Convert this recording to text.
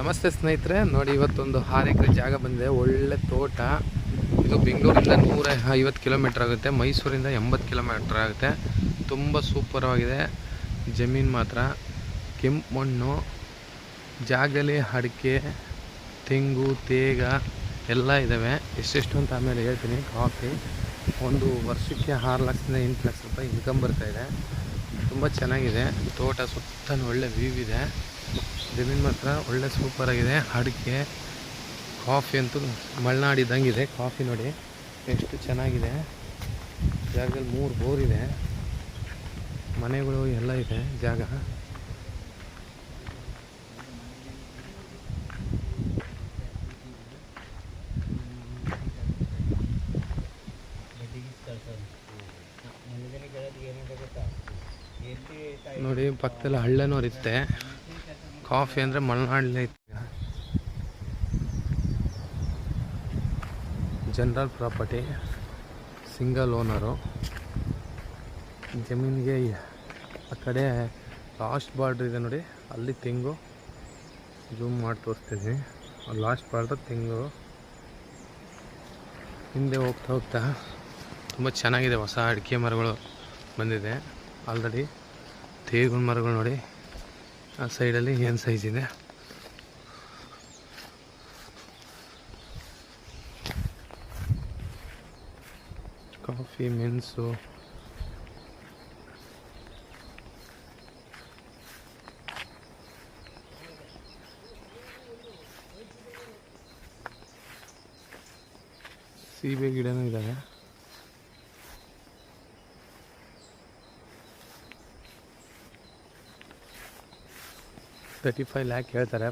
ನಮಸ್ತೆ ಸ್ನೇಹಿತರೆ, ನೋಡಿ ಇವತ್ತೊಂದು 6 ಎಕರೆ ಜಾಗ ಬಂದಿದೆ. ಒಳ್ಳೆ ತೋಟ. ಇದು ಬೆಂಗಳೂರಿಂದ 150 ಕಿಲೋಮೀಟ್ರ್ ಆಗುತ್ತೆ, ಮೈಸೂರಿಂದ 80 ಕಿಲೋಮೀಟ್ರ್ ಆಗುತ್ತೆ. ತುಂಬ ಸೂಪರವಾಗಿದೆ ಜಮೀನು ಮಾತ್ರ. ಕೆಂಪು ಮಣ್ಣು, ಜಾಗದಲ್ಲಿ ಅಡಿಕೆ, ತೆಂಗು, ತೇಗ ಎಲ್ಲ ಇದ್ದಾವೆ. ಎಷ್ಟೆಷ್ಟು ಅಂತ ಆಮೇಲೆ ಹೇಳ್ತೀನಿ. ಕಾಫಿ ಒಂದು ವರ್ಷಕ್ಕೆ 6 ಲಕ್ಷದಿಂದ 8 ಲಕ್ಷ ರೂಪಾಯಿ ಇನ್ಕಮ್ ಬರ್ತಾಯಿದೆ. ತುಂಬ ಚೆನ್ನಾಗಿದೆ ತೋಟ. ಸುತ್ತ ಒಳ್ಳೆ ವ್ಯೂ ಇದೆ. ಜಮೀನು ಮಾತ್ರ ಒಳ್ಳೆ ಸೂಪರಾಗಿದೆ. ಅಡಿಕೆ, ಕಾಫಿ ಅಂತೂ ಮಲೆನಾಡಿದ್ದಂಗಿದೆ. ಕಾಫಿ ನೋಡಿ ಎಷ್ಟು ಚೆನ್ನಾಗಿದೆ. ಜಾಗದಲ್ಲಿ 3 ಬೋರ್ ಇದೆ, ಮನೆಗಳು ಎಲ್ಲ ಇದೆ ಜಾಗ. ನೋಡಿ ಪಕ್ಕದಲ್ಲಿ ಹಳ್ಳನೂ ಇರುತ್ತೆ. ಕಾಫಿ ಅಂದರೆ ಮಲೆನಾಡಲ್ಲೇ ಇತ್ತು. General property, single owner. ಜಮೀನಿಗೆ ಆ ಕಡೆ ಲಾಸ್ಟ್ ಬಾರ್ಡ್ರ್ ಇದೆ ನೋಡಿ, ಅಲ್ಲಿ ತೆಂಗು. ಜೂಮ್ ಮಾಡಿ ತೋರಿಸ್ತೀನಿ. ಲಾಸ್ಟ್ ಬಾರ್ಡ್ರ್ ತೆಂಗು. ಹಿಂದೆ ಹೋಗ್ತಾ ಹೋಗ್ತಾ ತುಂಬ ಚೆನ್ನಾಗಿದೆ. ಹೊಸ ಅಡಿಕೆ ಮರಗಳು ಬಂದಿದೆ ಆಲ್ರೆಡಿ. ತೇಗಿನ ಮರಗಳು ನೋಡಿ ಆ ಸೈಡಲ್ಲಿ ಏನು ಸೈಜ್ ಇದೆ. ಕಾಫಿ, ಮೆಣಸು, ಸೀಬೆ ಗಿಡನೂ ಇದ್ದಾವೆ. $35 lakh ಹೇಳ್ತಾರೆ.